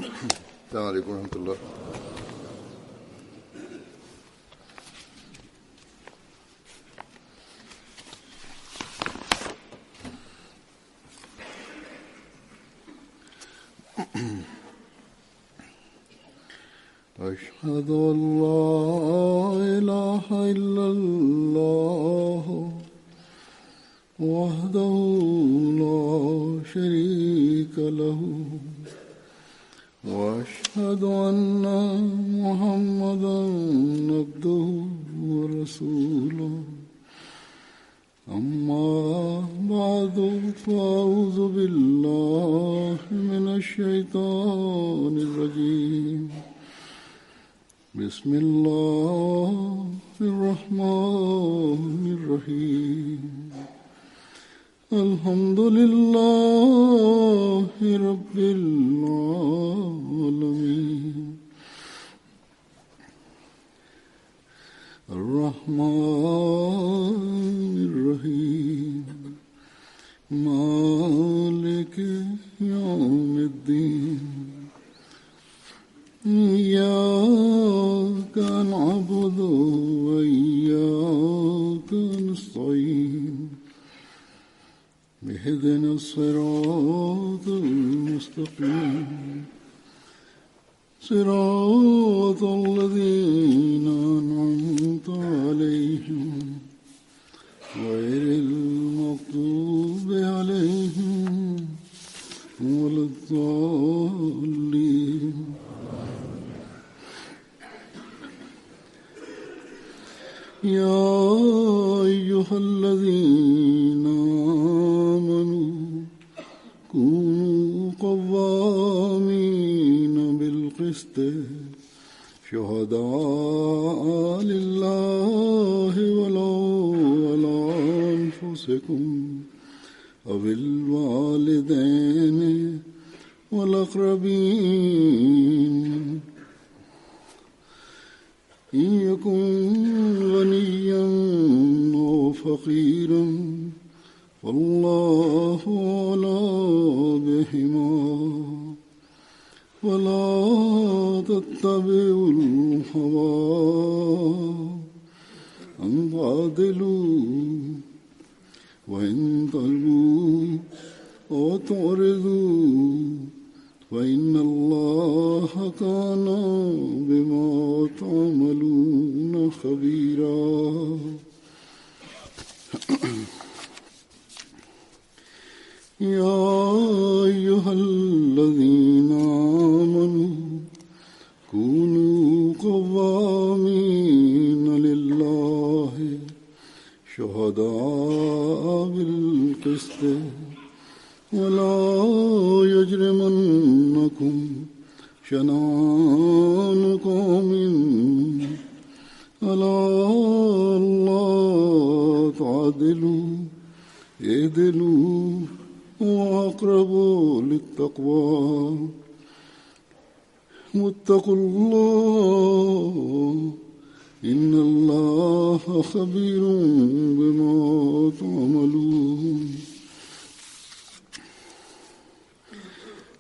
السلام عليكم ورحمة الله. أشهد أن لا إله إلا الله وحده لا شريك له وأشهد أن محمدا عبده ورسوله أما بعد فأعوذ بالله من الشيطان الرجيم بسم الله الرحمن الرحيم الحمد لله رب العالمين الرحمن الرحيم مالك يوم الدين إياك نعبد وإياك نستعين اهدنا الصراط المستقيم صراط الذين أنعمت عليهم غير المغضوب عليهم ولا الضالين. يا أيها الذين آمنوا كونوا قوامين بالقسط شهداء لله ولو على أنفسكم أو الوالدين والأقربين إن يكن غنيا أو فقيرا فالله أولى بهما ولا تتبعوا الهوى أن تعدلوا وإن تلووا أو تعرضوا فإن الله كان بما تعملون خبيرا. يا أيها الذين آمنوا كونوا قوامين لله شهداء بالقسط ولا يجرمنكم شنآن قوم على ألا تعدلوا اعدلوا وأقرب للتقوى واتقوا الله إن الله خبير بما تعملون.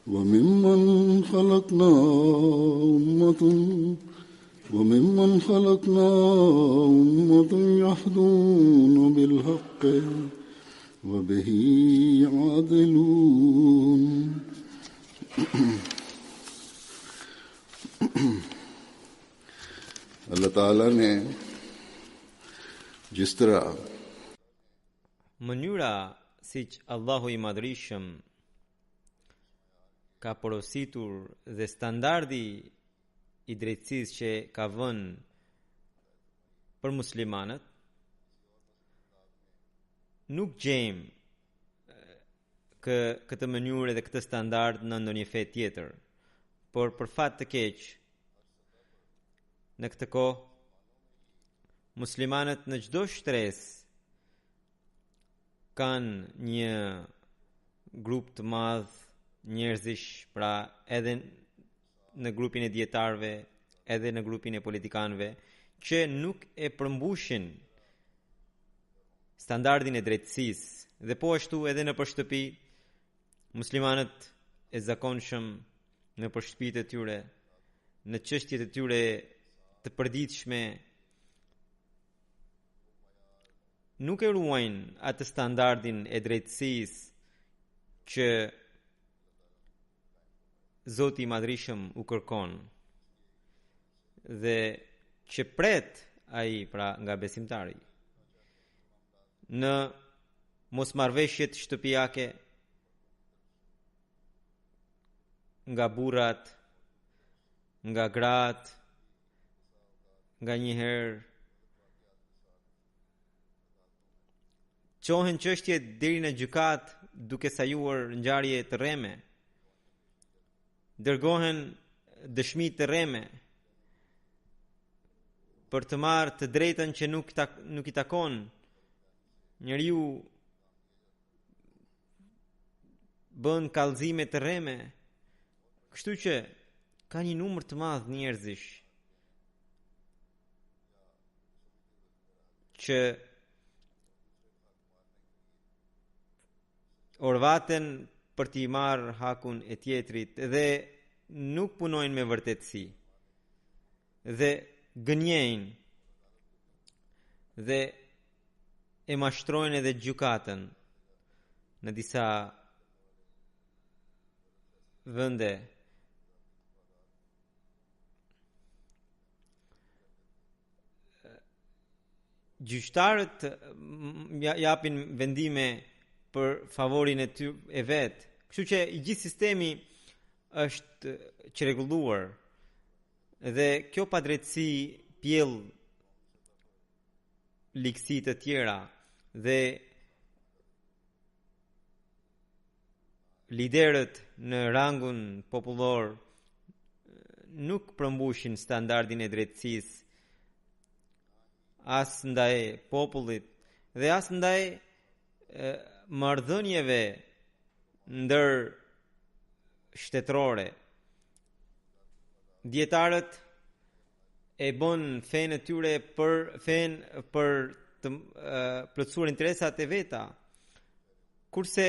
وممن خلقنا أمة يهدون بالحق وبه يعدلون. अल्लाह ताला ने जिस तरह Mënyra siç Allahu i Madhërisëm ka porositur dhe standardi i drejtësisë që ka vënë për muslimanët, nuk gjejmë këtë mënyrë dhe këtë standard në ndonjë fe tjetër, por për fat të keq në këtë kohë muslimanët në çdo shtresë kanë një grup të madh njerëzish, pra edhe në grupin e dietarëve, edhe në grupin e politikanëve, që nuk e përmbushin standardin e drejtësisë, dhe po ashtu edhe në shtëpi muslimanët e zakonshëm në për shtëpitë e tyre, në çështjet e tyre të përditshme, nuk e ruajnë atë standardin e drejtësisë që Zoti i Madhrishëm u kërkon dhe që pret ai pra nga besimtari. Në mosmarrveshjet shtëpiake nga burrat, nga gratë, nga njëherë qohen çështje deri në gjykat duke sajuar ngjarje të rreme, dërgohen dëshmi të rreme për të marrë të drejtën që nuk i takon. Njeriu bën kallëzime të rreme, kështu që ka një numër të madh njerëzish që orvaten për t'i marrë hakun e tjetrit dhe nuk punojnë me vërtetësi dhe gënjejnë dhe e mashtrojnë edhe gjykatën në disa vende. Gjyqtarët japin vendime për favorin e vet. Kështu që i gjithë sistemi është çrregulluar dhe kjo padrejtësi pjell ligësi të tjera dhe liderët në rangun popullor nuk përmbushin standardin e drejtësisë as ndaj popullit dhe as ndaj marrëdhënieve ndër shtetërore. Dietarët e bën fenë e tyre për të plotësuar interesat e veta, kurse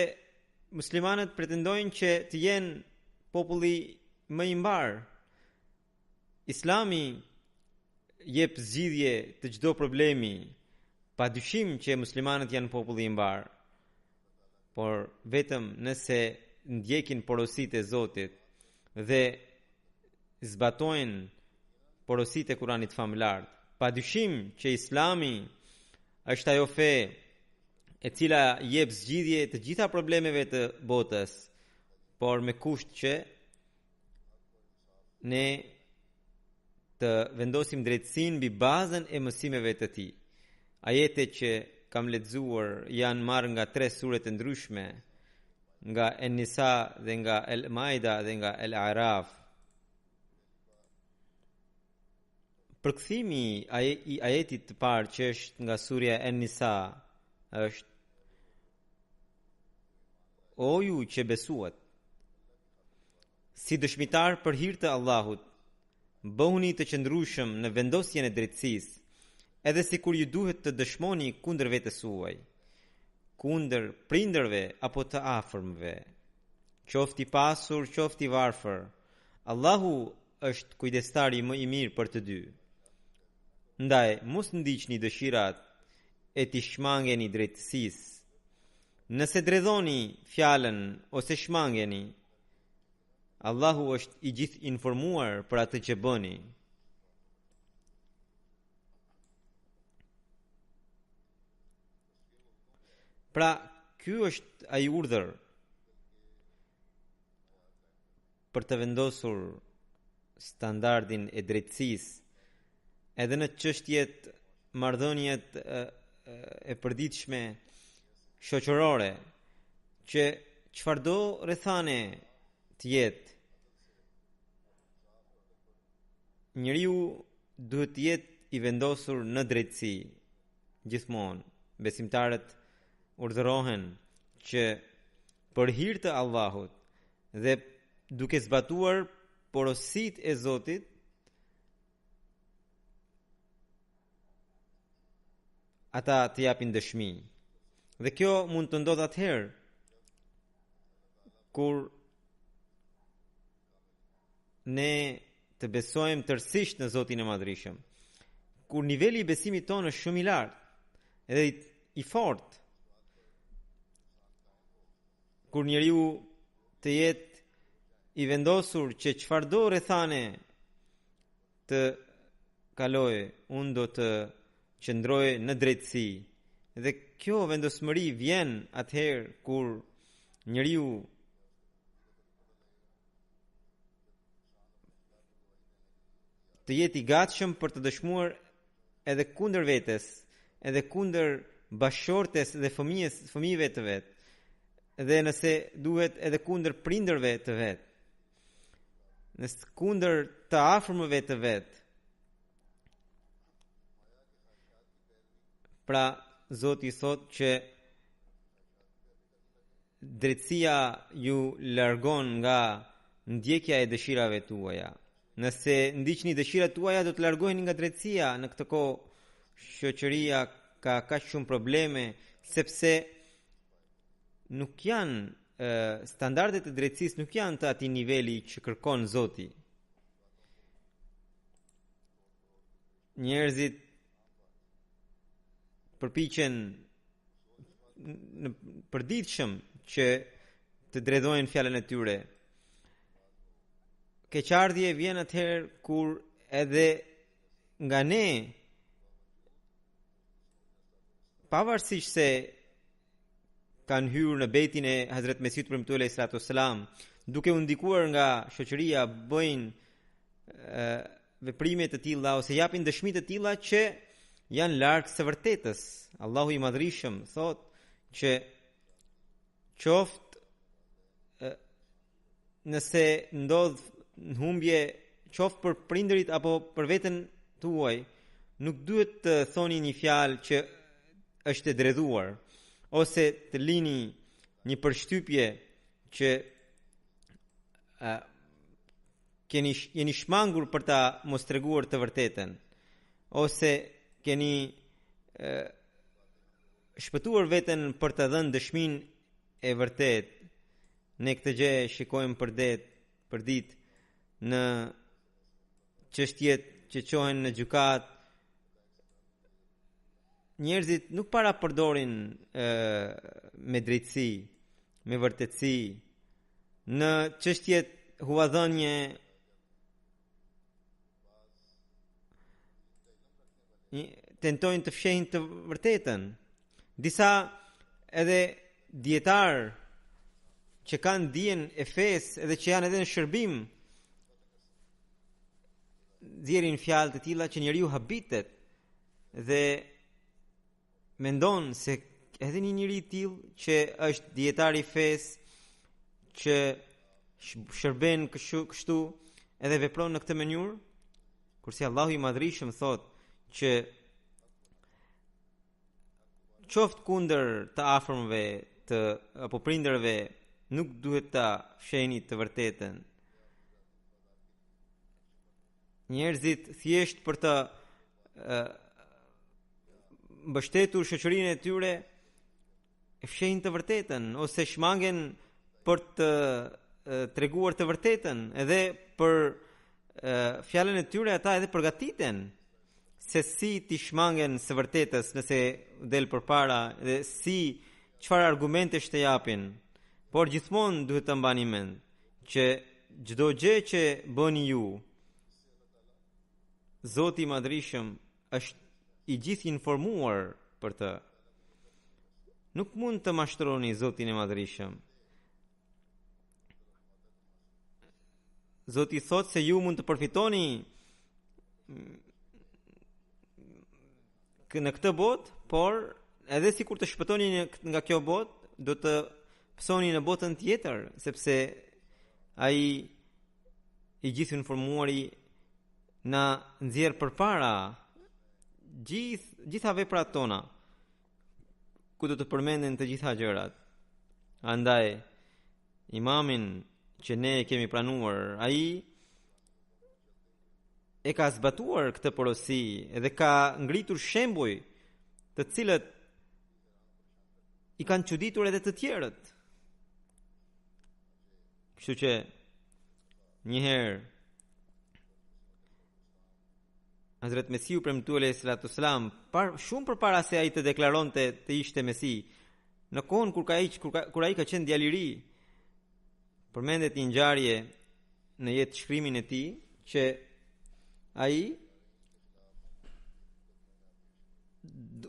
muslimanët pretendojnë që të jenë populli më i mbar. Islami jep zgjidhje të çdo problemi, padyshim që muslimanët janë populli i mbar, por vetëm nëse ndjekin porositë e Zotit dhe zbatojnë porositë e Kuranit famlar. Padyshim që Islami është ajo fe e cila jep zgjidhje të gjitha problemeve të botës, por me kusht që ne të vendosim drejtësinë mbi bazën e mësimeve të tij. Ajetet që kam lexuar janë marrë nga 3 sure të ndryshme, nga En-Nisa dhe nga El-Maida dhe nga El-Araf. Përkthimi i ajetit të parë që është nga surja En-Nisa është: O ju që besuat, si dëshmitar për hir të Allahut, bëhuni të qëndrueshëm në vendosjen e drejtësisë, edhe sikur ju duhet të dëshmoni kundër vetes suaj, kundër prindërve apo të afërmve, qofti pasur, qofti varfër. Allahu është kujdestari më i mirë për të dy. Ndaj, mos ndiqni dëshirat e t'i shmangeni drejtësisë. Nëse dredhoni fjalën ose shmangeni, Allahu është i gjithë informuar për atë që bëni. Pra, ky është ai urdhër për të vendosur standardin e drejtësisë edhe në çështjet marrëdhëniet e përditshme shoqërore, që çfarëdo rrethane të jetë, njeriu duhet të jetë i vendosur në drejtësi gjithmonë. Besimtarët urdhërohen që për hir të Allahut dhe duke zbatuar porositë e Zotit, ata të japin dëshmi. Dhe kjo mund të ndodhë atëherë kur ne të besojmë tërësisht në Zotin e Madhrishëm. Kur niveli i besimit tonë është shumë i lartë, edhe i fortë, kur njeriu të jetë i vendosur që çfarëdo rrethane të kaloj, unë do të qëndroj në drejtësi. Dhe kjo vendosmëri vjen atëherë kur njeriu të jetë i gatshëm për të dëshmuar edhe kundër vetes, edhe kundër bashkëshortes dhe fëmijëve të vet, dhe nëse duhet edhe kundër prindërve të vet, nëse kundër të afërmëve të vet. Pra, Zoti thot që drejtësia ju largon nga ndjekja e dëshirave tuaja. Nëse ndiqni dëshirat tuaja, do të largoheni nga drejtësia. Në këtë kohë shoqëria ka kaq shumë probleme, sepse nuk janë standardet e drejtësisë, nuk janë të atij niveli që kërkon Zoti. Njerëzit përpiqen në përditshëm që të drejtojnë fjalën e tyre. Keqardhje vjen atëherë kur edhe nga ne, pavarësisht se kanë hyrë në bejtin e Hazret Mesihut premtuar alayhi salatu wassalam, duke u ndikuar nga shoqëria, bëjnë veprime të tilla ose japin dëshmi të tilla që janë larg së vërtetës. Allahu i Madhrishëm thot që qoftë nëse ndodh në humbje, qoftë për prindërit apo për veten tuaj, nuk duhet të thoni një fjalë që është e dredhuar, ose të lini një përshtypje që jeni shmangur për ta mos treguar të vërtetën, ose keni shpëtuar veten për të dhënë dëshminë e vërtet. Ne këtë gjë shikojmë për ditë në çështjet që qohen në gjykat. Njerëzit nuk para përdorin me drejtësi, me vërtetësi. Në çështjet huadhënie tentojnë të fshehin të vërtetën. Disa edhe dietar që kanë dijen e fesë edhe që janë edhe në shërbim, nxjerrin fjalë të tilla që njeriu habitet dhe mendon se edhe një njeri i tillë që është dietar i fesë, që shërben kështu edhe vepron në këtë mënyrë, kurse Allahu i Madhrishëm thot që qoftë kundër të afërmëve apo prindërve, nuk duhet ta fshehni të vërtetën. Njerëzit thjesht për të mbështetur shoqërinë e tyre e fshehin të vërtetën, ose shmangen për të treguar të vërtetën, edhe për fjalën e tyre ata edhe përgatiten se si t'i shmangen së vërtetës nëse del përpara, dhe si çfarë argumentesh të japin. Por gjithmonë duhet të mbani mend që çdo gjë që bëni ju, Zoti i Madhrishëm është i gjithë informuar për të. Nuk mund të mashtroni Zotin e Madhrishëm. Zoti thot se ju mund të përfitoni në këtë botë, por edhe sikur të shpëtoni nga kjo botë, do të pësoni në botën tjetër, sepse ai i gjithë informuari na nxjerr përpara gjitha veprat tona, ku do të përmenden të gjitha gjërat. Andaj imamin që ne kemi pranuar, ai e ka zbatuar këtë porosi edhe ka ngritur shembuj të cilët i kanë çuditur edhe të tjerët. Kështu që njëherë Hazrat Mesiu premtuar alayhi salatu wasalam, shumë përpara se ai të deklaronte të ishte Mesi, në kohën kur ai ka qenë djalë i ri, përmendet një ngjarje në jetë shkrimin e tij që ai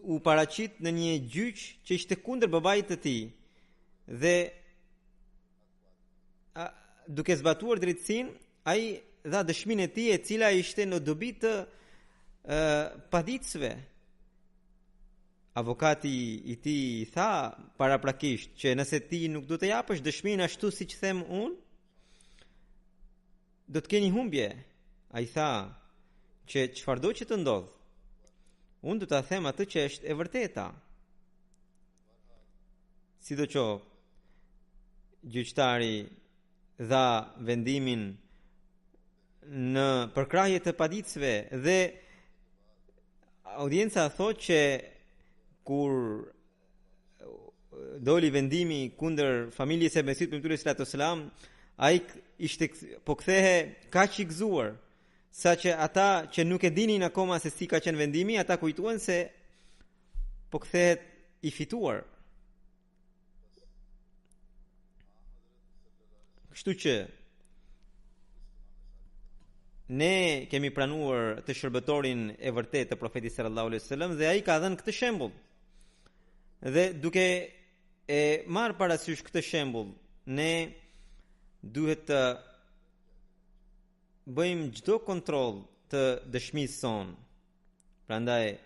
u paraqit në një gjyq që ishte kundër babait të tij dhe duke zbatuar drejtësinë, ai dha dëshminë e tij e cila ishte në dobi të paditësve. Avokati i tij i tha paraprakisht që nëse ti nuk do të japësh dëshminë ashtu siç them unë, do të keni humbje. Ai tha që çfarëdo që të ndodh, unë do ta them atë që është e vërteta. Sidoqoftë, gjyqtari dha vendimin në përkrahje të paditësve dhe audienca thotë që kur doli vendimi kundër familjes së Mesihut premtuar sallallahu alaihi wasallam, ai ishte po kthehe kaq i gëzuar, saqë ata që nuk e dinin akoma se si ka qenë vendimi, ata kujtuan se po kthehet i fituar. Kështu që ne kemi pranuar të shërbëtorin e vërtet të profetit sallallahu alaihi wasallam dhe ai ka dhënë këtë shembull. Dhe duke e marrë parasysh këtë shembull, ne duhet të bëjmë çdo kontroll të dëshmisë son. Prandaj,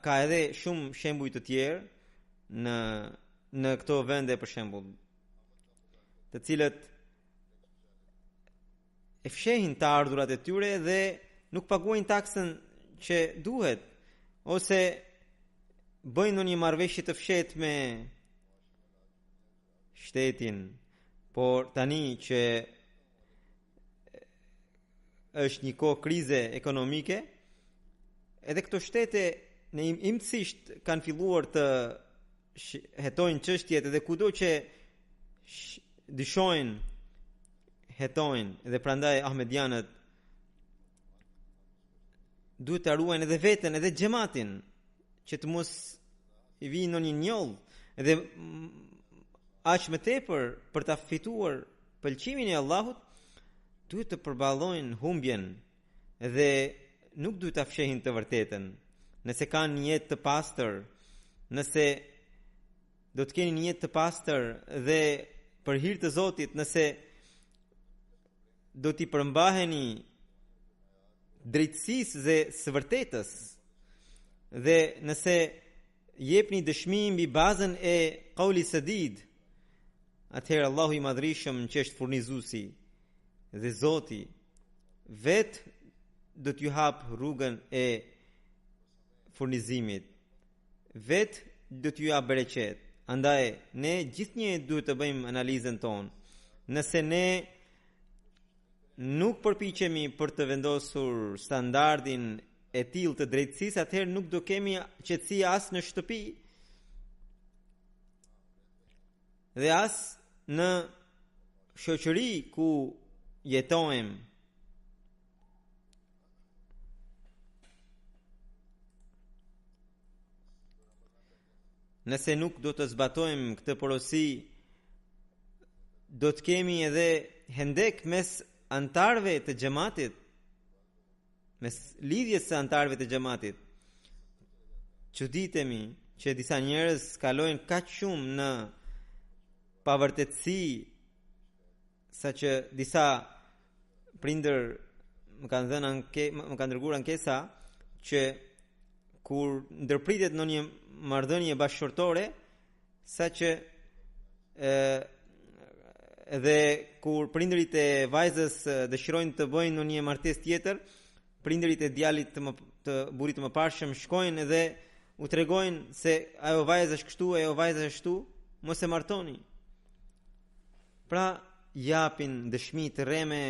ka edhe shumë shembuj të tjerë në këto vende për shembull, të cilët e fshehin të ardhurat e tyre dhe nuk paguajnë taksën që duhet, ose bëjnë një marrëveshje të fshehtë me shtetin, por tani që është një kohë krize ekonomike, edhe këto shtete në imtësisht kanë filluar të hetojnë çështjet edhe kudo që dyshojnë hetojnë, dhe prandaj ahmedianët duhet të ruajnë edhe veten edhe xhamatin që të mos i vinë në një njoll, edhe aq më tepër për ta fituar pëlqimin e Allahut duhet të përballojnë humbjen dhe nuk duhet ta fshehin të vërtetën. Nëse kanë një jetë të pastër, nëse do të keni një jetë të pastër dhe për hir të Zotit, nëse do t'i përmbaheni drejtësisë dhe së vërtetës, dhe nëse jepni dëshmi mbi bazën e qauli sadid, atëherë Allahu i madhrishëm që është furnizuesi dhe Zoti vetë do t'ju hap rrugën e furnizimit, vetë do t'ju jap bereqet. Andaj ne gjithnjë duhet të bëjmë analizën tonë. Nëse ne nuk përpiqemi për të vendosur standardin e tillë të drejtësisë, atëherë nuk do kemi qetësi as në shtëpi dhe as në shoqëri ku jetojmë. Nëse nuk do të zbatojmë këtë porosi, do të kemi edhe hendek mes antarëve të xhamatit, mes lidhjes së antarëve të xhamatit. Çuditemi që disa njerëz kalojnë kaq shumë në pavërtetësi, saqë disa prindër më kanë dërguar ankesa që kur ndërpritet në një marrëdhënie bashkëshortore, saqë edhe kur prindërit e vajzës dëshirojnë të bëjnë në një martesë tjetër, prindërit e djalit të burrit të mëparshëm shkojnë dhe u tregojnë se ajo vajzë është kështu, ajo vajzë është ashtu, mos e martoni. Pra japin dëshmi të rreme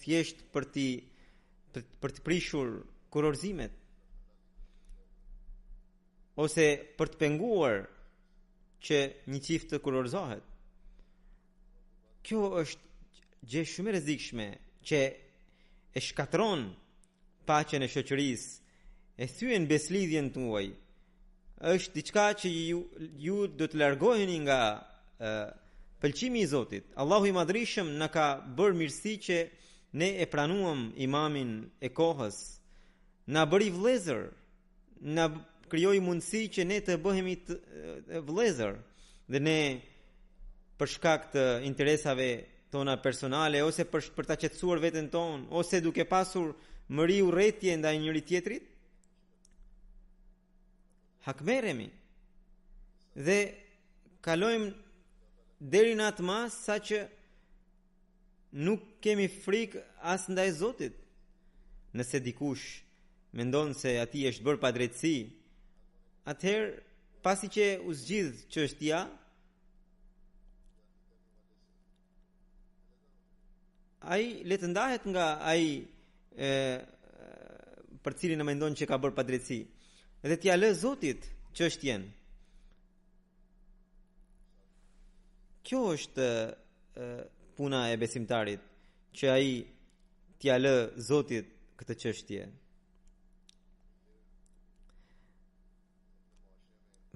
thjesht për të prishur kurorëzimet, ose për të penguar që një çift të kurorëzohet. Kjo është gjë shumë e rrezikshme që e shkatron paqen e shoqërisë, e thyen beslidhjen tuaj. Është diçka që ju do të largoheni nga pëlqimi i Zotit. Allahu i Madhrishëm na ka bërë mirësi që ne e pranuam imamin e kohës. Na bëri vëllezër, na krijoi mundësi që ne të bëhemi vëllezër dhe ne për shkak të interesave tona personale ose për ta qetësuar veten tonë ose duke pasur mëri urrëtie ndaj njëri tjetrit, hakmeremi dhe kalojmë deri në atë mas sa që nuk kemi frikë as ndaj Zotit. Nëse dikush mendon se ati është bërë pa drejtësi, atëherë pasi që u zgjidh çështja, ai le të ndahet nga ai për cilin e mendon që ka bërë pa drejtësi dhe t'ia lë Zotit çështjen. Kjo është puna e besimtarit, që ai t'ia lë Zotit këtë çështje.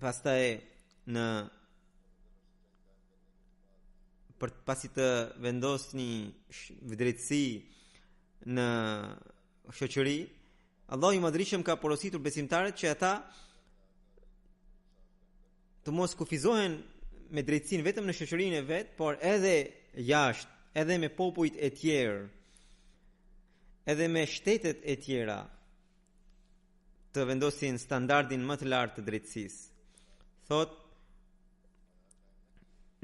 Pastaj pasi të vendosni drejtësi në shoqëri, Allahu i Madhrishëm ka porositur besimtarët që ata të mos kufizohen me drejtësinë vetëm në shoqërinë e vet, por edhe jashtë, edhe me popujt e tjerë, edhe me shtetet e tjera, të vendosin standardin më të lartë të drejtësisë. Thot,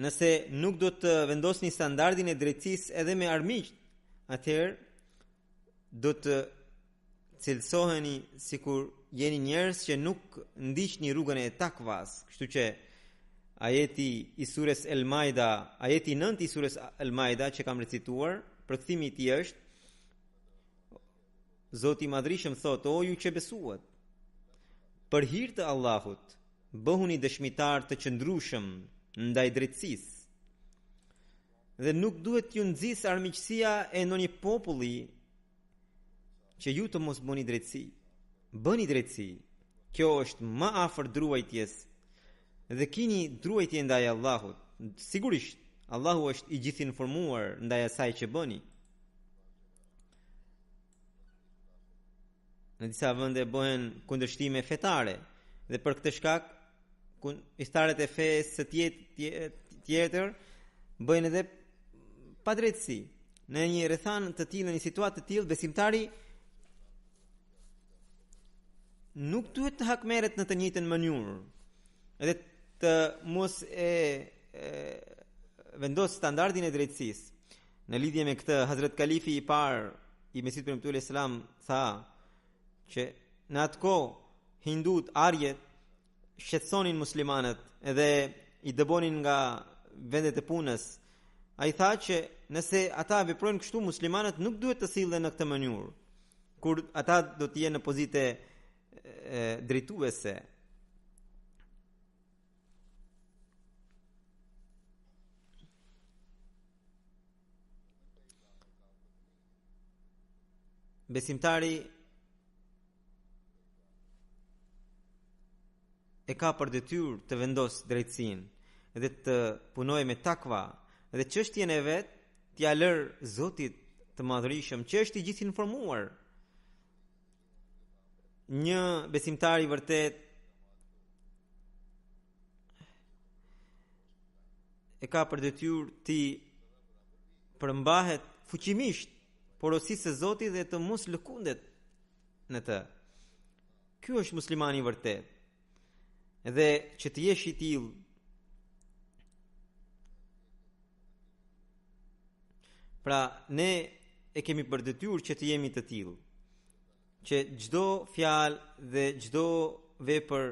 nëse nuk do të vendosni standardin e drejtësisë edhe me armiqt, atëherë do të cilësoheni sikur jeni njerëz që nuk ndiqni rrugën e takvas. Kështu që ajeti i surës El-Maida, ajeti 9 i surës El-Maida që kam recituar, përkthimi i tij është: Zoti i Madhrishëm thotë: O ju që besuat, për hir të Allahut, bëhuni dëshmitar të qëndrueshëm ndaj drejtësisë. Dhe nuk duhet t'ju nxjisë armiqësia e ndonjë populli që ju të mos bëni drejtësi. Bëni drejtësi. Kjo është më afër druajtjes. Dhe kini druajtje ndaj Allahut. Sigurisht, Allahu është i gjithë informuar ndaj asaj që bëni. Në disa vende bëhen kundërshtime fetare dhe për këtë shkak historitë e fesë së tjetër bëjnë edhe padrejtësi. Në një rrethan të tillë, në një situatë të tillë, besimtari nuk duhet të hakmerret në të njëjtën mënyrë edhe të mos vendos standardin e drejtësisë. Në lidhje me këtë, Hazrat Kalifi i parë i Mesihut Premtuar Islam tha që në atë kohë hindut, arjet shqetësonin muslimanët edhe i dëbonin nga vendet e punës. Ai tha që nëse ata veprojnë kështu, muslimanët nuk duhet të sillen në këtë mënyrë, kur ata do të jenë në pozitë drejtuese. Besimtari e ka për detyrë të vendosë drejtësinë dhe të punojë me takva dhe çështjen e vet t'ia lërë Zotit të Madhrishëm, që është i gjithë informuar. Një besimtar i vërtet e ka për detyrë të përmbahet fuqimisht porosisë së Zotit dhe të mos lëkundet në të. Ky është muslimani i vërtet. Edhe që të jesh i tillë, pra ne e kemi për detyrë që të jemi të tillë, që çdo fjalë dhe çdo vepër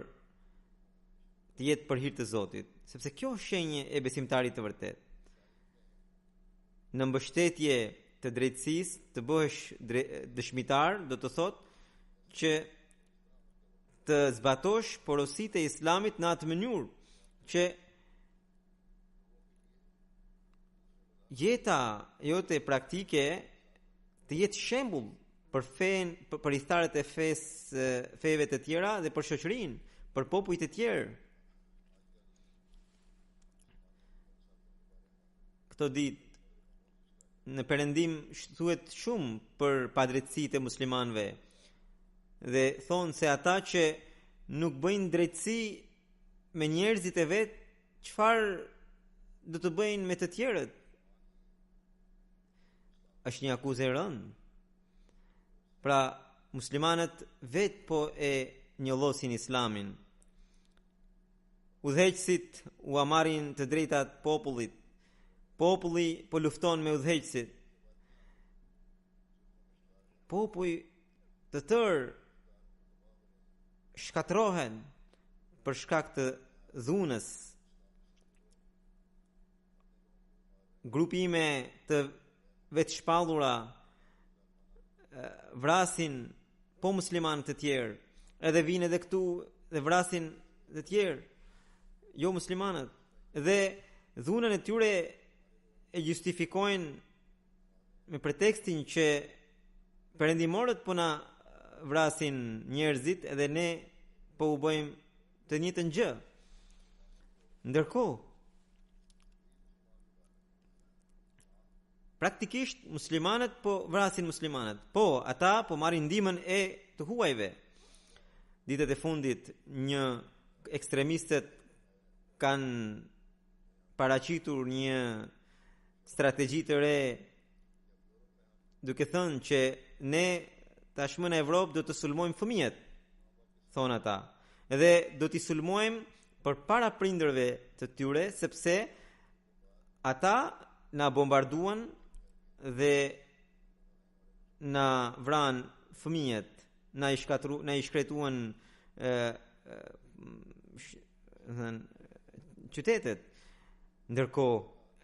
të jetë për hir të Zotit, sepse kjo është shenjë e besimtarit të vërtet. Në mbështetje të drejtësisë, të bëhesh dëshmitar, do të thotë që të zbatosh porositë e Islamit në atë mënyrë që jeta jote praktike të jetë shembull për fen, për hithtarët e feve të tjera dhe për shoqërinë, për popujt e tjerë. Këto ditë në Perëndim thuhet shumë për padrejtësitë e muslimanëve dhe thonë se ata që nuk bëjnë drejtësi me njerëzit e vet, çfarë do të bëjnë me të tjerët? Është një akuzë e rëndë. Pra, muslimanët vet po e njollosin Islamin. Udhëheqësit u marrin të drejtat popullit. Populli po lufton me udhëheqësit. Popull të tërë shkatrohen për shkak të dhunës. Grupime të vetë shpallura vrasin po muslimanë të tjerë, edhe vinë edhe këtu dhe vrasin të tjerë, jo muslimanët, dhe dhunën e tyre e justifikojnë me pretekstin që perëndimorët po na vrasin njerëzit edhe ne po u bëjmë të njëjtën gjë. Ndërkohë, praktikisht muslimanët po vrasin muslimanët. Po, ata po marrin ndihmën e të huajve. Ditët e fundit një ekstremistët kanë paraqitur një strategji të re, duke thënë që ne tashmë në Evropë do të sulmojmë fëmijët, thonë ata. Edhe do t'i sulmojmë përpara prindërve të tyre, sepse ata na bombarduan dhe na vran fëmijët, na i shkretuan qytetet. Ndërkohë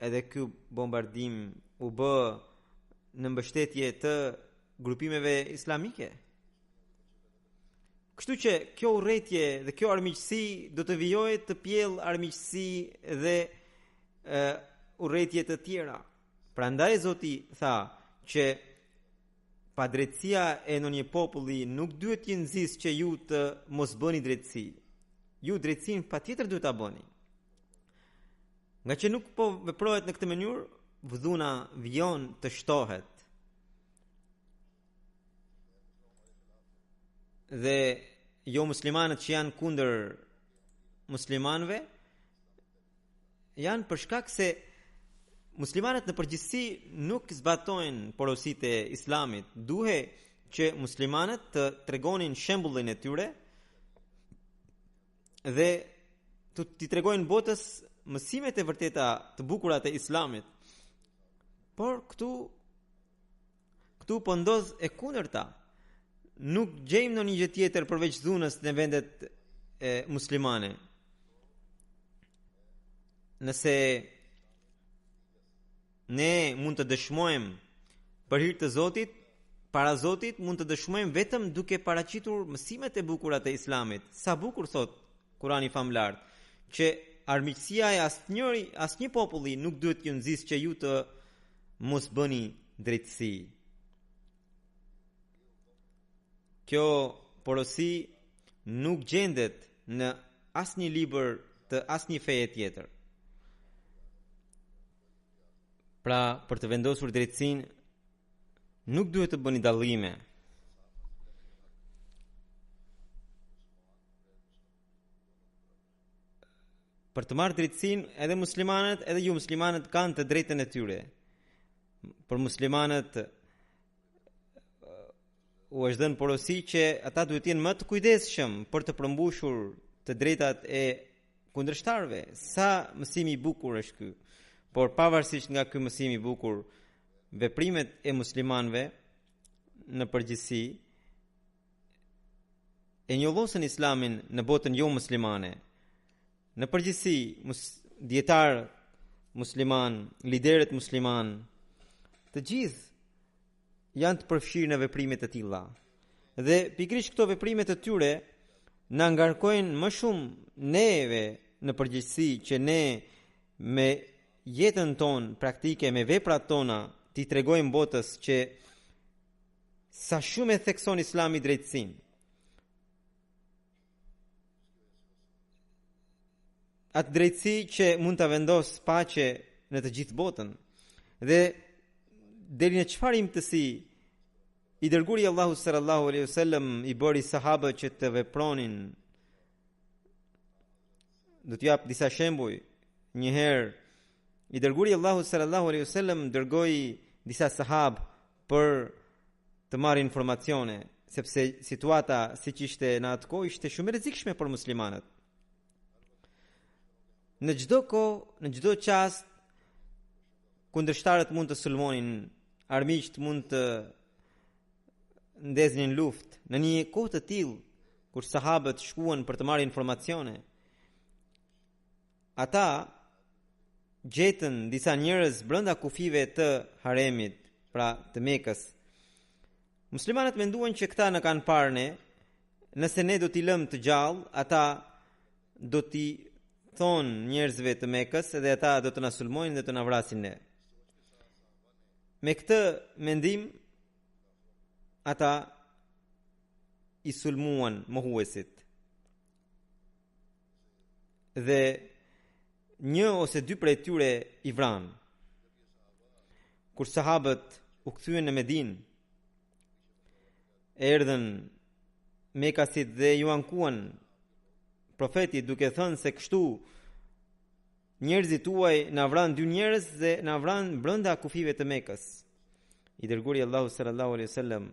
edhe ky bombardim u bë në mbështetje të grupimeve islamike. Kështu që kjo urrëtie dhe kjo armiqësi do të vijojë të pjell armiqësi dhe urrëtie të tjera. Prandaj Zoti tha që padrejtësia e ndonjë populli nuk duhet të nxisë që ju të mos bëni drejtësi. Ju drejtësinë patjetër duhet ta bëni. Nga që nuk po veprohet në këtë mënyrë, dhuna vijon të shtohet. Dhe jo muslimanët që janë kundër muslimanëve janë për shkak se muslimanët në përgjithësi nuk zbatojnë porositë e Islamit. Duhet që muslimanët të tregonin shembullin e tyre dhe t'i tregojnë botës mësimet e vërteta të bukura të Islamit. Por këtu po ndodh e kundërta. Nuk gjejmë ndonjë gjë tjetër përveç dhunës në vendet muslimane. Nëse ne mund të dëshmojmë për hir të Zotit, para Zotit mund të dëshmojmë vetëm duke paraqitur mësimet e bukura të Islamit. Sa bukur thot Kurani famlar, që armiqësia e asnjë populli nuk duhet t'ju nxisë që ju të mos bëni drejtësi. Kjo porosi nuk gjendet në asnjë libër të asnjë feje tjetër. Pra, për të vendosur drejtësinë, nuk duhet të bëni dallime. Për të marrë drejtësinë, edhe muslimanët, edhe jo muslimanët kanë të drejtën e tyre. Për muslimanët u është dhënë porosi që ata duhet të jenë më të kujdesshëm për të përmbushur të drejtat e kundërshtarëve. Sa mësimi i bukur është ky. Por pavarësisht nga ky mësim i bukur, veprimet e muslimanëve në përgjithësi e njollosën Islamin në botën jo muslimane. Në përgjithësi, dietar musliman, liderët musliman, të gjithë janë të përfshirë në veprime të tilla. Dhe pikërisht këto veprime të tyre na ngarkojnë më shumë neve në përgjithësi që ne me jetën tonë praktike, me veprat tona, t'i tregojmë botës që sa shumë e thekson Islami drejtësinë. Atë drejtësi që mund të vendos paqe në të gjithë botën. Dhe deri në çfarë imtësi i dërguari Allahu sallallahu alaihi wasallam i bëri sahabët që të vepronin. Do t'ju jap disa shembuj. Një herë i dërguari Allahu sallallahu alaihi wasallam dërgoi disa sahabë për të marrë informacione, sepse situata siç ishte në atë kohë ishte shumë e rrezikshme për muslimanët. Në çdo kohë, në çdo çast, kundërshtarët mund të sulmonin, armiqt mund të ndeznin luftë. Në një kohë të tillë, kur sahabët shkuan për të marrë informacione, ata gjetën disa njerëz brenda kufive të haremit, pra të Mekës. Muslimanët menduan që këta në kanë parë ne, nëse ne do t'i lëmë të gjallë, ata do t'i thonë njerëzve të Mekës dhe ata do të na sulmojnë dhe të na vrasin ne. Me këtë mendim, ata i sulmuan mohuesit. Dhe një ose dy prej tyre i vranë. Kur sahabët u kthyen në Medinë, erdhën Mekasit dhe ju ankuan profetit duke thënë se kështu njerëzit tuaj na vran dy njerëz dhe na vran brenda kufive të Mekës. I dërguari Allahu sallallahu alaihi wasallam,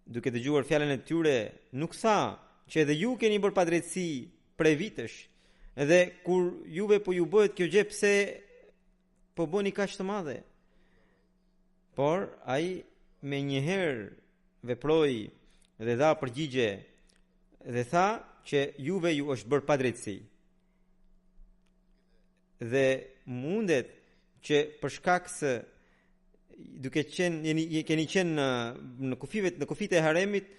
duke dëgjuar fjalën e tyre, nuk tha që edhe ju keni bërë padrejtësi prej vitesh, edhe kur juve po ju bëhet kjo gjë, pse po bëni kaq të madhe. Por ai me njëherë veproi dhe dha përgjigje dhe tha që juve ju është bërë padrejtësi. Dhe mundet që për shkak se duke keni qenë në kufit e haremit,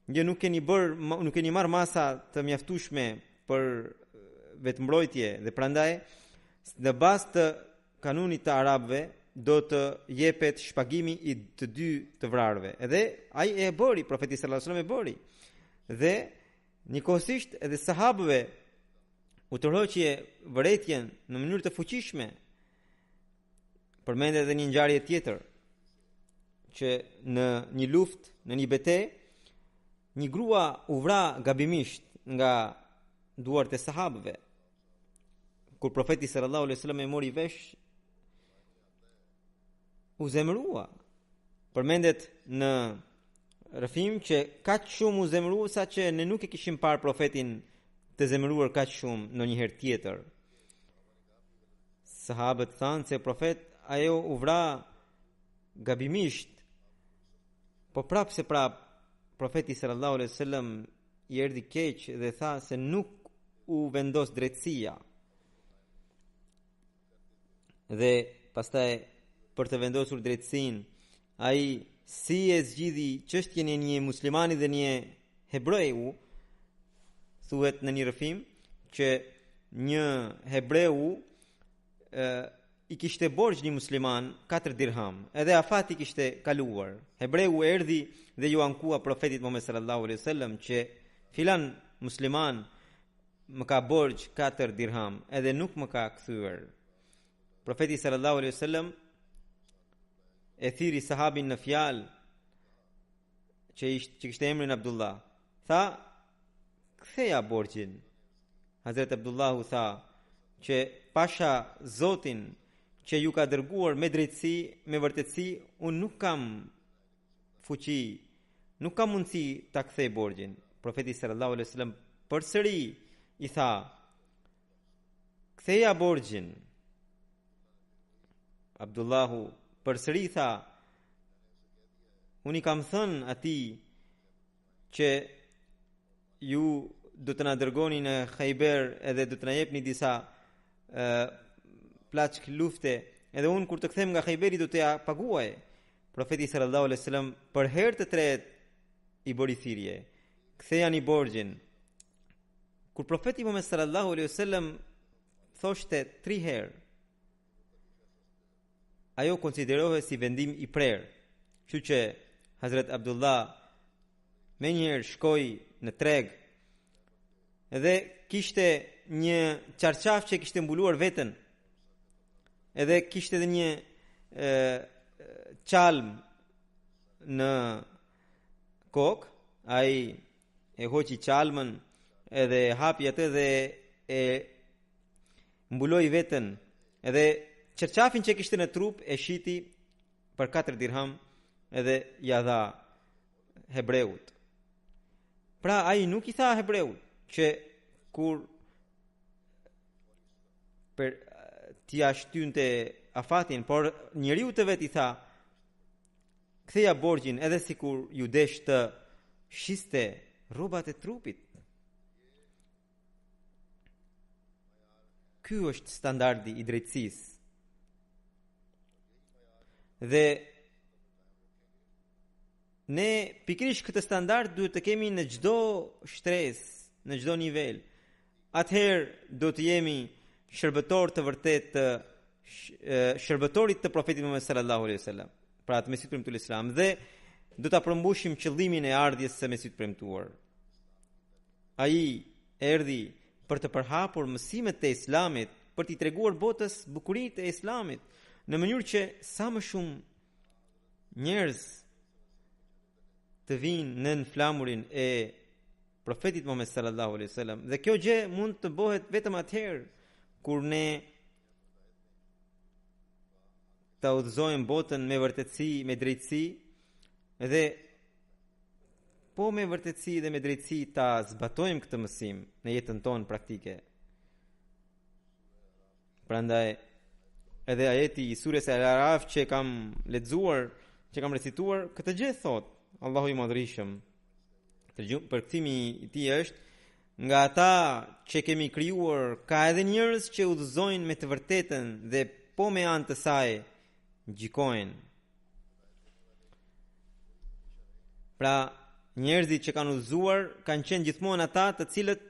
ju nuk keni marrë masa të mjaftueshme për vetëmbrojtje dhe prandaj në bazë të kanunit të arabëve do të jepet shpagimi i të dy të vrarëve. Edhe ai e bëri, profeti sallallahu alajhi wasallam e bëri. Dhe njëkohësisht edhe sahabëve u tërhoqje vëretjen në mënyrë të fuqishme. Përmendet edhe një ngjarje tjetër që në një luftë, në një betejë, një grua u vra gabimisht nga duart e sahabëve. Kur profeti sallallahu alajhi wasallam e mori vesh, u zemërua. Përmendet në rrëfim që kaq shumë u zemërua sa që ne nuk e kishim parë profetin të zemëruar kaq shumë ndonjëherë tjetër. Sahabët thanë se profet ajo u vra gabimisht, po prapë se prapë profeti sallallahu alaihi wasallam i erdhi keq dhe tha se nuk u vendos drejtësia. Dhe pastaj për të vendosur drejtësinë, ai si e zgjidhi çështjen e një muslimani dhe një hebreu. Thuhet në një rrëfim që një hebreu i kishte borxh një musliman 4 dirham, edhe afati kishte kaluar. Hebreu erdhi dhe ju ankua profetit Muhammed sallallahu alaihi wasallam që filan musliman më ka borxh 4 dirham, edhe nuk më ka kthyer. Profeti sallallahu alaihi wasallam e thiri sahabin në fjalë që kishte emrin Abdullah. Tha, ktheja borxhin. Hazret Abdullahu tha që pasha Zotin që ju ka dërguar me drejtësi, me vërtetësi, unë nuk kam fuqi, nuk kam mundësi ta kthej borxhin. Profeti sallallahu alaihi wasallam përsëri i tha, ktheja borxhin. Abdullahu përsëri tha, unë i kam thënë atij që ju do të na dërgoni në Khayber edhe do të na jepni disa plaçk lufte, edhe unë kur të kthem nga Khayberi do t'ja paguaj. Profeti sallallahu alaihi wasallam për herë të tretë i bëri thirrje, kthejani borxhin. Kur profeti Muhammed sallallahu alaihi wasallam thoshte 3 herë, ajo konsiderohet si vendim i prerë. Kështu që Hazrat Abdullah me njëherë shkoi në treg edhe kishte një çarçaf që kishte mbuluar veten. Edhe kishte edhe një çalm në kokë, ai e hoqi çalmën edhe hapi atë dhe e mbuloi veten, edhe çarçafin që kishte në trup e shiti për 4 dirham edhe ja dha hebreut. Pra ai nuk i tha hebreut që kur për t'ia shtynte afatin, por njeriu të vet i tha: ktheja borxhin edhe sikur ju desh të shiste rrobat e trupit. Ky është standardi i drejtësisë. Dhe ne pikërisht këtë standard duhet të kemi në çdo shtresë, në çdo nivel. Atëherë do të jemi shërbëtor të vërtet të shërbëtorit të profetit Muhammed sallallahu alaihi wasallam, pra të Mesit premtuar Islam, dhe do ta përmbushim qëllimin e ardhjes së Mesit premtuar. Ai erdhi për të përhapur mësimet e Islamit, për t'i treguar botës bukuritë e Islamit, në mënyrë që sa më shumë njerëz të vinë nën flamurin e profetit Muhammed sallallahu alaihi wasallam. Dhe kjo gjë mund të bëhet vetëm atëherë kur ne ta udhëzojmë botën me vërtetësi, me drejtësi, edhe po me vërtetësi dhe me drejtësi ta zbatojmë këtë mësim në jetën tonë praktike. Prandaj edhe ajeti i surës Al-Araf që kam lexuar, që kam recituar, këtë gjë thot Allahu i Madhërisëm. Përkthimi i tij është: nga ata që kemi krijuar ka edhe njerëz që udhëzojnë me të vërtetën dhe po me anë të saj gjykojnë. Pra, njerëzit që kanë udhëzuar kanë qenë gjithmonë ata të cilët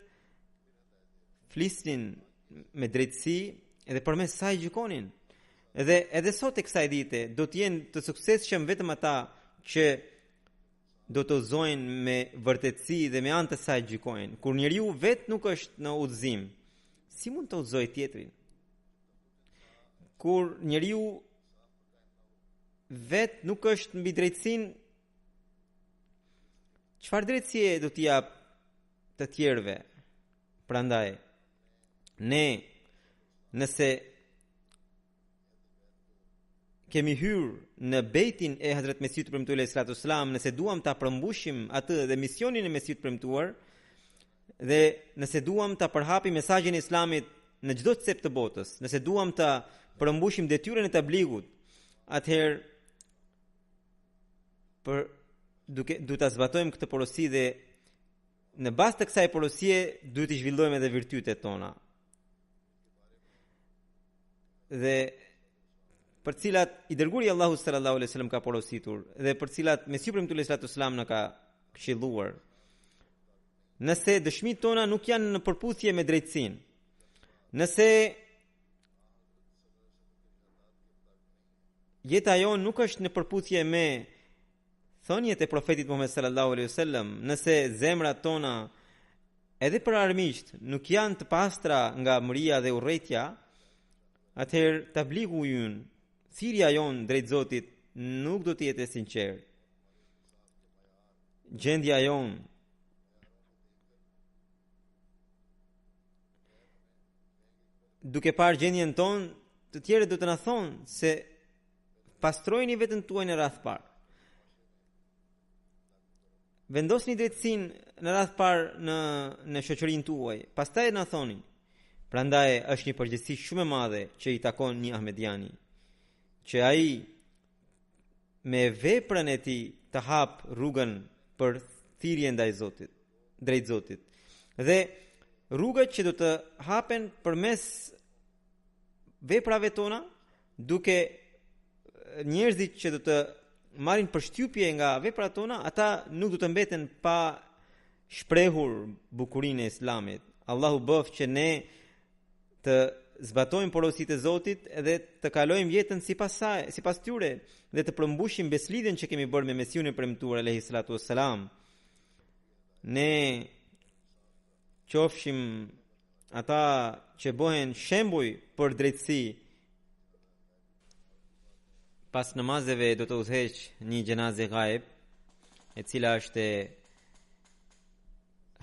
flisnin me drejtësi edhe përmes saj gjykonin. Edhe sot e kësaj dite do të jenë të suksesshëm vetëm ata që do të udhëzojnë me vërtetësi dhe me anë të saj gjykojnë. Kur njeriu vet nuk është në udhëzim, si mund të udhëzojë tjetrin? Kur njeriu vet nuk është mbi drejtësinë, çfarë drejtësie do t'i jap të tjerëve? Prandaj, ne nëse kemi hyrë në bejtin e Hazrat Mesit premtuar alayhi salatu wasalam, nëse duam ta përmbushim atë dhe misionin e Mesit premtuar, dhe nëse duam ta përhapim mesazhin e Islamit në çdo cep të botës, nëse duam ta përmbushim detyrën e tabligut, atëherë duhet ta zbatojmë këtë porosi dhe në bazë të kësaj porosie duhet të zhvillojmë edhe virtytet tona. Dhe për cilat i dërguari Allahu sallallahu alaihi wasallam ka porositur dhe për cilat Mesiu premtuar alayhi salatu wasalam na ka këshilluar. Nëse dëshmitë tona nuk janë në përputhje me drejtësinë, nëse jeta jonë nuk është në përputhje me thënjet e profetit Muhammed sallallahu alaihi wasallam, nëse zemrat tona edhe për armiqt nuk janë të pastra nga mëria dhe urrëtia, atëherë tabligu ynë, thirrja jonë drejt Zotit nuk do të jetë e sinqertë. Gjendja jonë duke parë gjendjen tonë, të tjerët do të na thonë se pastrojeni veten tuaj në radh parë. Vendosni drejtësinë në radh parë në shoqërinë tuaj, pastaj na thoni. Prandaj është një përgjegjësi shumë e madhe që i takon një ahmediani, që ai me veprën e tij të hap rrugën për thirrje ndaj Zotit, drejt Zotit. Dhe rrugët që do të hapen përmes veprave tona, duke njerëzit që do të marrin përshtypje nga veprat tona, ata nuk do të mbeten pa shprehur bukurinë e Islamit. Allahu bëf që ne të zbatojmë porositë e Zotit edhe të kalojmë jetën sipas saj, sipas tyre dhe të përmbushim beslidhjen që kemi bërë me Mesiun e premtuar alayhi salatu wassalam. Ne qofshim ata që bëhen shembuj për drejtësi. Pas namazeve do të udhëheq një gjenaze ghaib, e cila është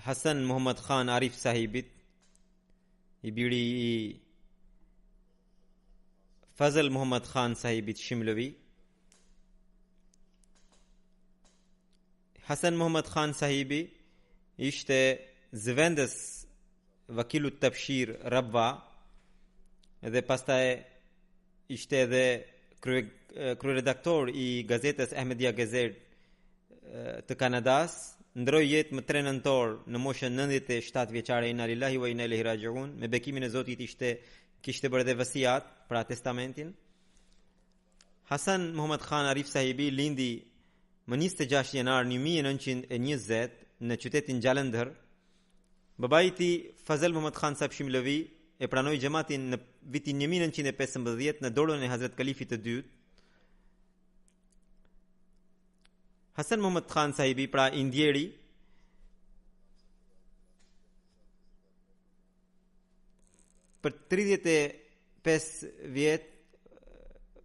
Hasan Muhammad Khan Arif sahibit, i biri i Fazl Muhammad Khan sahibit Shimlavi. Hasan Muhammad Khan sahibi ishte zëvendës vakilut Tabshir Rabwa dhe pastaj ishte edhe kryeredaktor i gazetës Ahmedia Gazette të Kanadas. Ndroi jetë më 3 nëntor në moshën 97 vjeçare. Inna lillahi wa inna ilaihi rajiun. Me bekimin e Zotit kishte bërë dhe vasiat, pra testamentin. Hasan Muhammad Khan Arif sahibi lindi më 26 janar 1920 në qytetin Jalandhar. Babai i tij Fazl Muhammad Khan Sahib Shimlavi e pranoi xhamatin në vitin 1915 në dorën e Hazrat Kalifit të dytë. Hasan Muhammad Khan sahibi, pra i ndjeri, për 35 vjet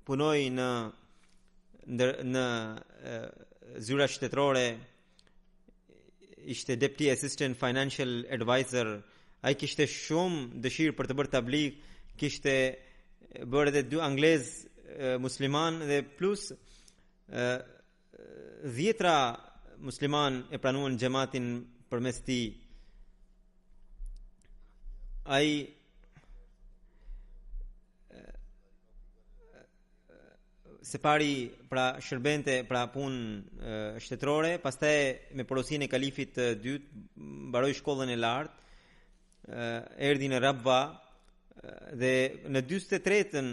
punoi në zyra shtetërore, ishte Deputy Assistant Financial Advisor. Ai kishte shumë dëshirë për të bërë tabligh, kishte bërë edhe 2 anglez musliman dhe plus 10 musliman e pranuan xhamatin përmes tij. Ai se pari pra shërbente pra punë shtetërore, pastaj me porosinë e kalifit të dytë mbaroi shkollën e lartë, erdhi në Rabwa dhe në 43-ën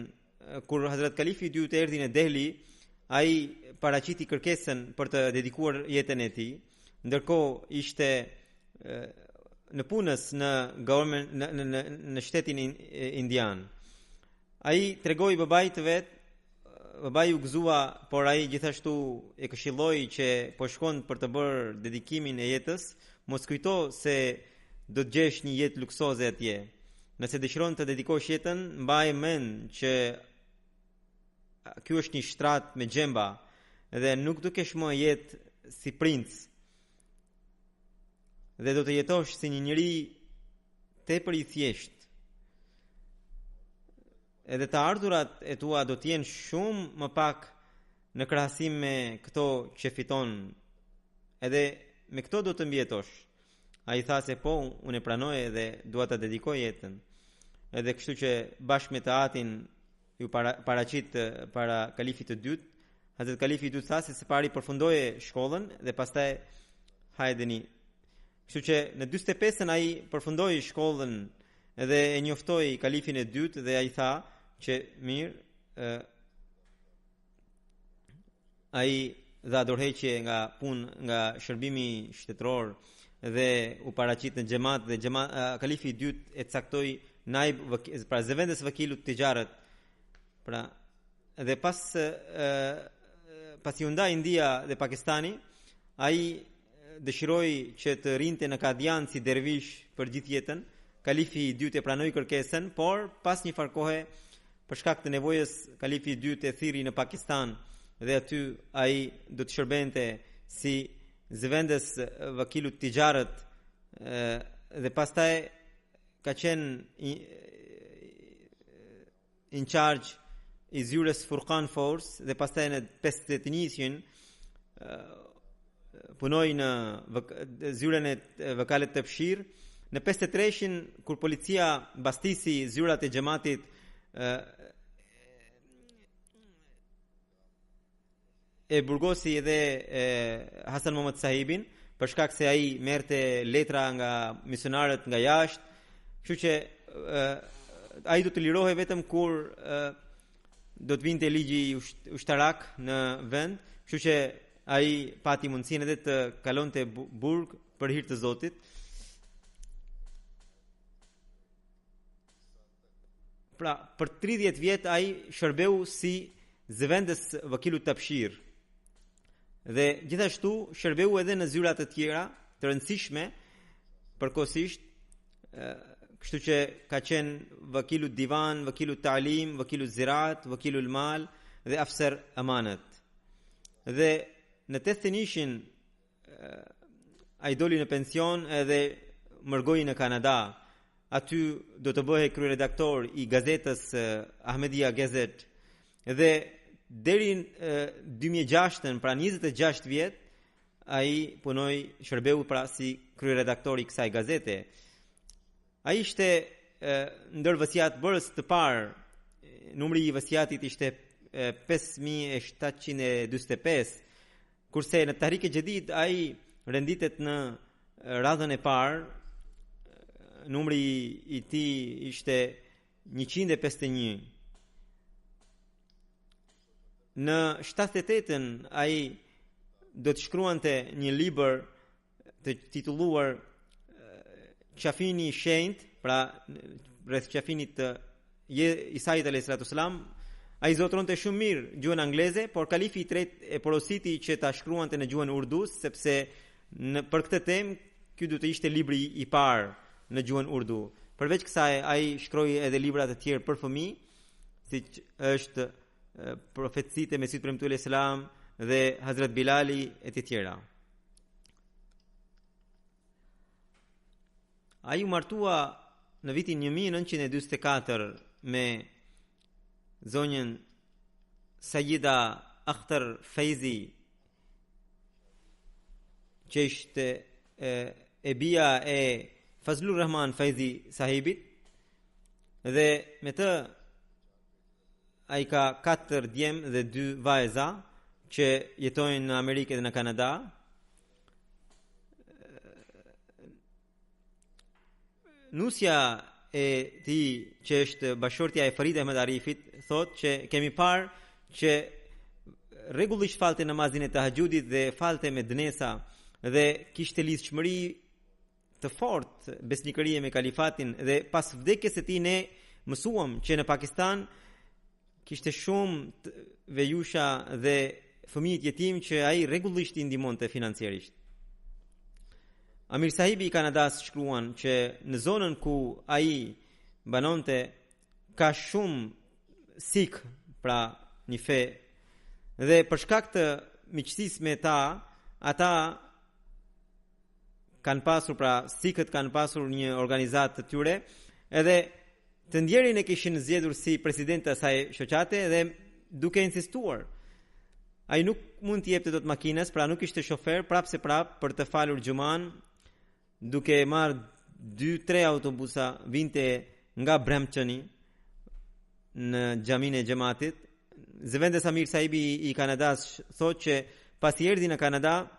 kur Hazrat Kalifi i dytë erdhi në Delhi, ai paraqiti kërkesën për të dedikuar jetën e tij. Ndërkohë ishte në punës në government në shtetin indian. Ai tregoi babait të vet, babai u gëzua, por ai gjithashtu e këshilloi që po shkon për të bërë dedikimin e jetës, mos kujto se do të gjesh një jetë luksoze atje. Nëse dëshiron të dedikosh jetën, mbaj mend që ky është një shtrat me xhemba dhe nuk do kesh më jetë si princ. Dhe do të jetosh si një njeri tepër i thjesht. Edhe të ardhurat e tua do të jenë shumë më pak në krahasim me këto që fiton. Edhe me këto do të mbjetosh. Ai tha se po, unë e pranoj dhe dua ta dedikoj jetën. Edhe kështu që bashkë me taatin ju paraqit para kalifit të dytë. Hazrat Kalifi i dytë tha se pari përfundoje shkollën dhe pastaj hajdeni. Kështu që në 45-ën ai përfundoi shkollën dhe e njoftoi kalifin e dytë dhe ai tha që mirë, ai dha dorëheqje nga punë, nga shërbimi shtetëror dhe u paraqit në xhamat dhe kalifi i dytë e caktoi naib, pra zëvendës vakilut tijaret. Pra dhe pas u nda India dhe Pakistani, ai dëshiroi që të rinte në Kadian si dervish për gjithë jetën. Kalifi i dytë e pranoi kërkesën, por pas një farë kohe, për shkak të nevojës, kalifi i dytë e thirri në Pakistan dhe aty ai do të shërbente si zëvendës vakilut tijaret dhe pastaj ka qenë in charge i zyrës Furqan Force dhe pastaj në 51-shin punoi në zyrën e vakalet të Tabshir. Në 53-shin kur policia mbastisi zyrat e xhamatit e burgosi edhe Hasan Muhammad sahibin për shkak se ai merrte letra nga misionarët nga jashtë, kështu që ai do të lirohej vetëm kur do të vinte ligji ushtarak në vend, kështu që ai pati mundësinë edhe të kalonte burg për hir të Zotit. Pra, për 30 vjet ai shërbeu si zëvendës Vakilut Tabshir. Dhe gjithashtu shërbeu edhe në zyra të tjera të rëndësishme përkohësisht, kështu që ka qenë Vakilu Divan, Vakilu Talim, Vakilu Ziraat, Vakilu Mal dhe Afser Amanat. Dhe në 81 ai doli në pension edhe mërgoi në Kanada. Aty do të bëhej kryeredaktor i gazetës Ahmedia Gazette. Dhe deri në 2006, pra 26 vjet, ai punoi, shërbeu pra si kryeredaktor i kësaj gazete. Ai ishte ndër vasiatbërës të parë. Numri i vasiatit ishte 5745, kurse në Tahrik e Jadid ai renditet në radhën e parë. Numri i tij ishte 151. Në 78-ën ai do të shkruante një libër të titulluar Qafini i Shenjtë, pra rreth qafinit të Isait alayhis salam. Ai zotronte shumë mirë gjuhën angleze, por kalifi i tretë e porositi që ta shkruante në gjuhën urdu, sepse për këtë temë ky do të ishte libri i parë në gjuhën urdu. Përveç kësaj, ai shkroi edhe libra të tjerë për fëmijë, siç është Profecitë e Mesit Premtuar alayhis salam dhe Hazrat Bilali e të tjera. Ai u martua në vitin 1944 me zonjën Sajida Akhtar Faizi, që ishte e bia e Fazlur Rahman Faizi sahibit, dhe me të ai ka 4 djem dhe 2 vajza që jetojnë në Amerikë dhe në Kanada. Nusja e ti, që është bashortja e Farid Ahmed Arifit, thot që kemi parë që rregullisht falte namazin e tahajjudit dhe falte me dënesa dhe kishte lidhshmëri të fortë besnikërie me kalifatin, dhe pas vdekjes së tij ne mësuam që në Pakistan kishte shumë vejusha dhe fëmijë jetim që ai rregullisht i ndihmonte financiarisht. Amir sahibi i Kanadas shkruan që në zonën ku ai banonte ka shumë sik, pra një fe, dhe për shkak të miqësisë me ta, ata kanë pasur, pra sikët kanë pasur një organizatë të tyre, edhe të ndjerin e kishin zgjedhur si president të asaj shoqate, dhe duke insistuar. Ai nuk mund të jepte dot makinës, pra nuk ishte shofer, prapse prap për të falur xhuman, duke marrë 2-3 autobusa vinte nga Bramptoni në xhamin e xhamatit. Zëvendës Amir sahibi i Kanadas thotë që pasi erdhi në Kanada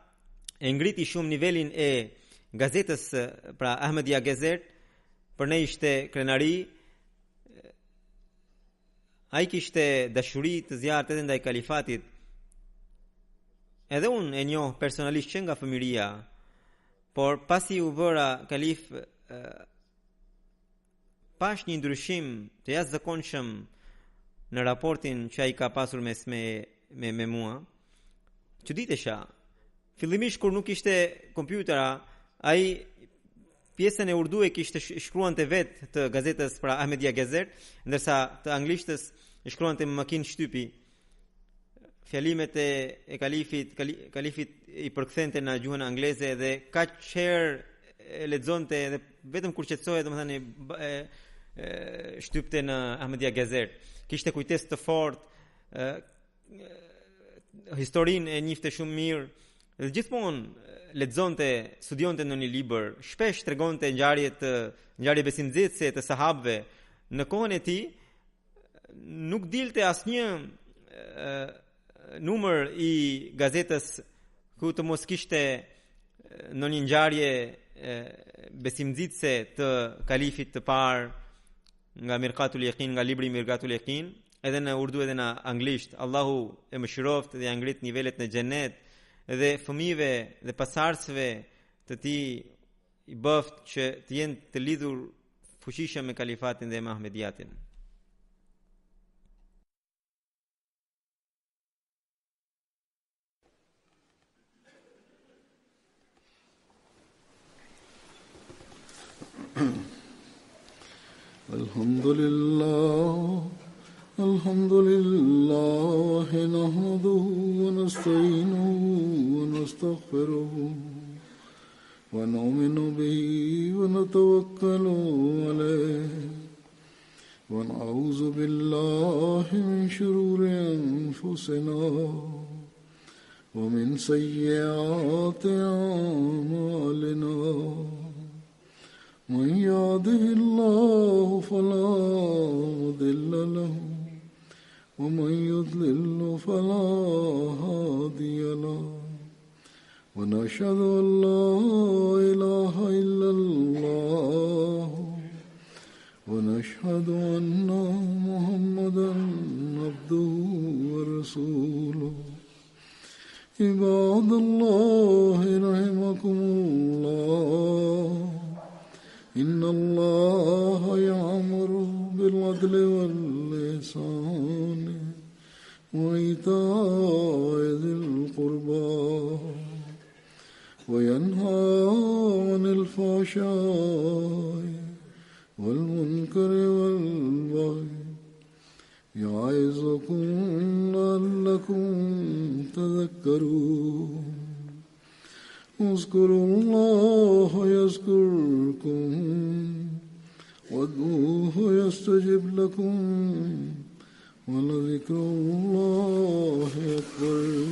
e ngriti shumë nivelin e gazetës, pra Ahmedia Gazette, për ne ishte krenari. Ai kishte dashuri të zjarrt edhe ndaj kalifatit. Edhe unë e njoh personalisht që nga fëmiria, por pasi u bëra kalif, pash një ndryshim të jashtëzakonshëm në raportin që ai ka pasur me mua. Çuditesha. Fillimisht kur nuk ishte kompjutera, ai pjesën e urdu e kishte shkruante vetë të gazetës, pra Ahmedia Gazette, ndërsa të anglishtës shkruante me makinë shtypi. Fjalimet e kalifit i përkthente në gjuhën angleze dhe kaq herë lexonte dhe vetëm kur qetësohej, domethënë shtypte në Ahmedia Gazette. Kishte kujtesë të fortë, historinë e njihte shumë mirë dhe gjithmonë lexonte, studionte në një libër, shpesh tregonte ngjarje besimdhëse të sahabëve. Në kohën e tij nuk dilte asnjë numër i gazetës ku të mos kishte në një ngjarje besimdhëse të kalifit të parë, nga Mirqatul Yaqin, nga libri Mirqatul Yaqin, edhe në urdu edhe në anglisht. Allahu e mëshiroft dhe ja ngrit nivelet në xhenet, dhe fëmijëve dhe pasardhësve të tij i bëft që të jenë të lidhur fuqishëm me kalifatin dhe me Ahmediatin. الحمد لله نحمده ونستعينه ونستغفره ونؤمن به ونتوكل عليه ونعوذ بالله من شرور أنفسنا ومن سيئات أعمالنا من يهده الله فلا مضل له ومن يضلل فلا هادي له ونشهد أن لا إله إلا الله ونشهد أن محمدا عبده ورسوله عباد الله رحمكم الله إن الله يأمر بالعدل والإحسان وإيتاء ذي القربى وينهى عن الفحشاء والمنكر والبغي يعظكم لعلكم تذكرون اذكروا الله يذكركم وادعوه يستجب لكم ولذكر الله أكبر